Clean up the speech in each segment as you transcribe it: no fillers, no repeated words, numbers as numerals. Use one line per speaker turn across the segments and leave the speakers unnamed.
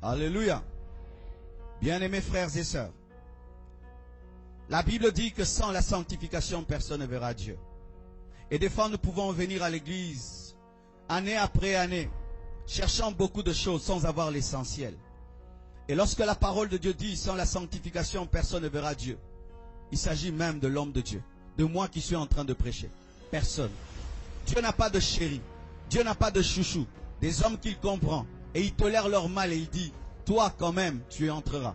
Alléluia. Bien-aimés frères et sœurs, la Bible dit que sans la sanctification, personne ne verra Dieu. Et des fois, nous pouvons venir à l'église, année après année, cherchant beaucoup de choses sans avoir l'essentiel. Et lorsque la parole de Dieu dit, sans la sanctification, personne ne verra Dieu, il s'agit même de l'homme de Dieu, de moi qui suis en train de prêcher. Personne. Dieu n'a pas de chéri, Dieu n'a pas de chouchou, des hommes qu'il comprend, et il tolère leur mal et il dit, toi quand même, tu y entreras.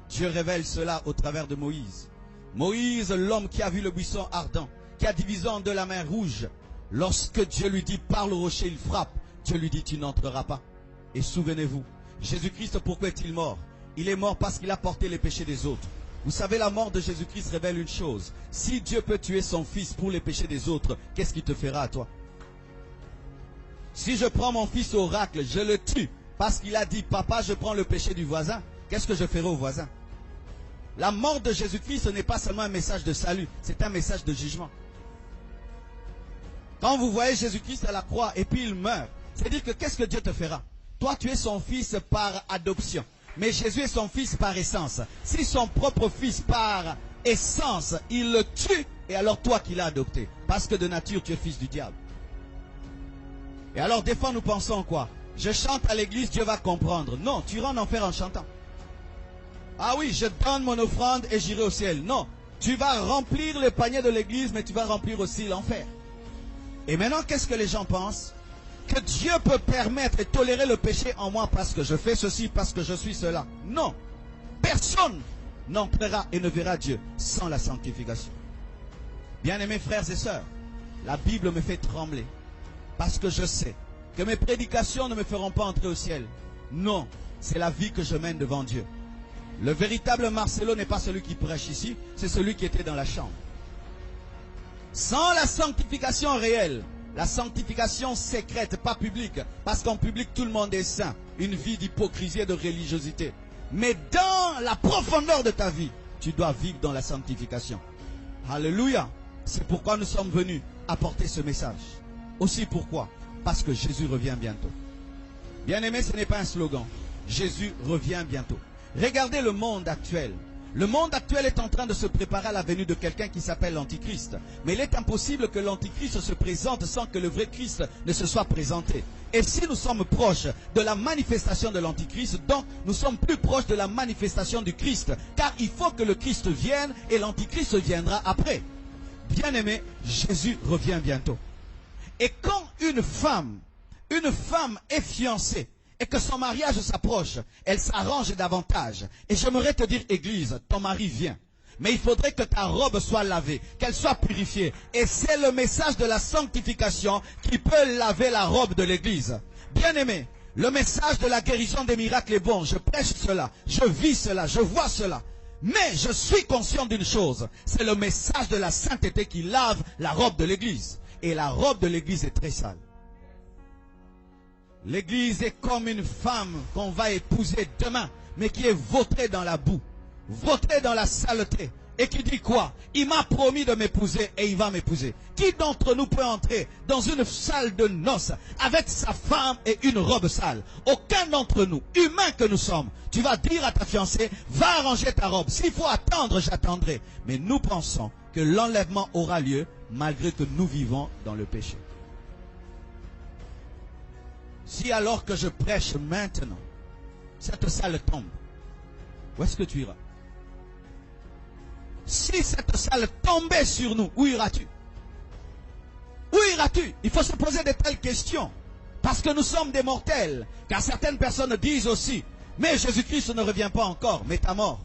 Dieu révèle cela au travers de Moïse. Moïse, l'homme qui a vu le buisson ardent, qui a divisé en deux la mer rouge, lorsque Dieu lui dit, parle au rocher, il frappe, Dieu lui dit, tu n'entreras pas. Et souvenez-vous, Jésus-Christ, pourquoi est-il mort? Il est mort parce qu'il a porté les péchés des autres. Vous savez, la mort de Jésus-Christ révèle une chose. Si Dieu peut tuer son fils pour les péchés des autres, qu'est-ce qu'il te fera à toi? Si je prends mon fils au oracle, je le tue parce qu'il a dit, papa, je prends le péché du voisin, qu'est-ce que je ferai au voisin? La mort de Jésus-Christ, ce n'est pas seulement un message de salut, c'est un message de jugement. Quand vous voyez Jésus-Christ à la croix et puis il meurt, c'est-à-dire que qu'est-ce que Dieu te fera? Toi, tu es son fils par adoption. Mais Jésus est son fils par essence. Si son propre fils par essence, il le tue, et alors toi qui l'as adopté. Parce que de nature, tu es fils du diable. Et alors des fois, nous pensons quoi? Je chante à l'église, Dieu va comprendre. Non, tu iras en enfer en chantant. Ah oui, je donne mon offrande et j'irai au ciel. Non, tu vas remplir le panier de l'église, mais tu vas remplir aussi l'enfer. Et maintenant, qu'est-ce que les gens pensent? Que Dieu peut permettre et tolérer le péché en moi parce que je fais ceci, parce que je suis cela. Non. Personne n'entrera et ne verra Dieu sans la sanctification. Bien-aimés frères et sœurs, la Bible me fait trembler parce que je sais que mes prédications ne me feront pas entrer au ciel. Non, c'est la vie que je mène devant Dieu. Le véritable Marcelo n'est pas celui qui prêche ici, c'est celui qui était dans la chambre. Sans la sanctification réelle, la sanctification secrète, pas publique, parce qu'en public tout le monde est saint, une vie d'hypocrisie et de religiosité. Mais dans la profondeur de ta vie, tu dois vivre dans la sanctification. Alléluia. C'est pourquoi nous sommes venus apporter ce message. Aussi pourquoi? Parce que Jésus revient bientôt. Bien-aimé, ce n'est pas un slogan. Jésus revient bientôt. Regardez le monde actuel. Le monde actuel est en train de se préparer à la venue de quelqu'un qui s'appelle l'Antichrist. Mais il est impossible que l'Antichrist se présente sans que le vrai Christ ne se soit présenté. Et si nous sommes proches de la manifestation de l'Antichrist, donc nous sommes plus proches de la manifestation du Christ. Car il faut que le Christ vienne et l'Antichrist viendra après. Bien-aimé, Jésus revient bientôt. Et quand une femme est fiancée, et que son mariage s'approche, elle s'arrange davantage. Et j'aimerais te dire, Église, ton mari vient. Mais il faudrait que ta robe soit lavée, qu'elle soit purifiée. Et c'est le message de la sanctification qui peut laver la robe de l'Église. Bien-aimé, le message de la guérison des miracles est bon. Je prêche cela, je vis cela, je vois cela. Mais je suis conscient d'une chose, c'est le message de la sainteté qui lave la robe de l'Église. Et la robe de l'Église est très sale. L'église est comme une femme qu'on va épouser demain, mais qui est vautrée dans la boue, vautrée dans la saleté, et qui dit quoi? Il m'a promis de m'épouser et il va m'épouser. Qui d'entre nous peut entrer dans une salle de noces avec sa femme et une robe sale? Aucun d'entre nous, humains que nous sommes. Tu vas dire à ta fiancée, va arranger ta robe. S'il faut attendre, j'attendrai. Mais nous pensons que l'enlèvement aura lieu malgré que nous vivons dans le péché. Si alors que je prêche maintenant, cette salle tombe, où est-ce que tu iras? Si cette salle tombait sur nous, où iras-tu? Où iras-tu? Il faut se poser de telles questions. Parce que nous sommes des mortels. Car certaines personnes disent aussi, mais Jésus-Christ ne revient pas encore, mais ta mort.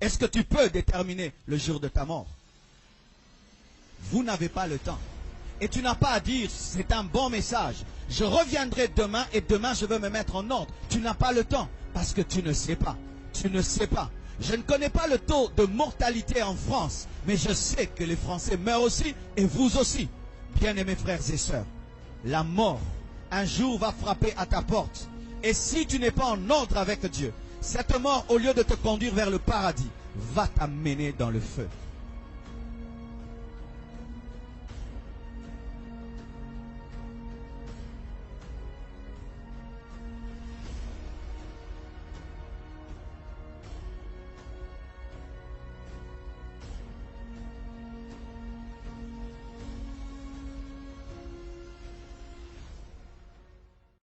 Est-ce que tu peux déterminer le jour de ta mort? Vous n'avez pas le temps. Et tu n'as pas à dire, c'est un bon message. Je reviendrai demain et demain je veux me mettre en ordre. Tu n'as pas le temps parce que tu ne sais pas. Tu ne sais pas. Je ne connais pas le taux de mortalité en France, mais je sais que les Français meurent aussi et vous aussi. Bien-aimés frères et sœurs, la mort un jour va frapper à ta porte. Et si tu n'es pas en ordre avec Dieu, cette mort, au lieu de te conduire vers le paradis, va t'amener dans le feu.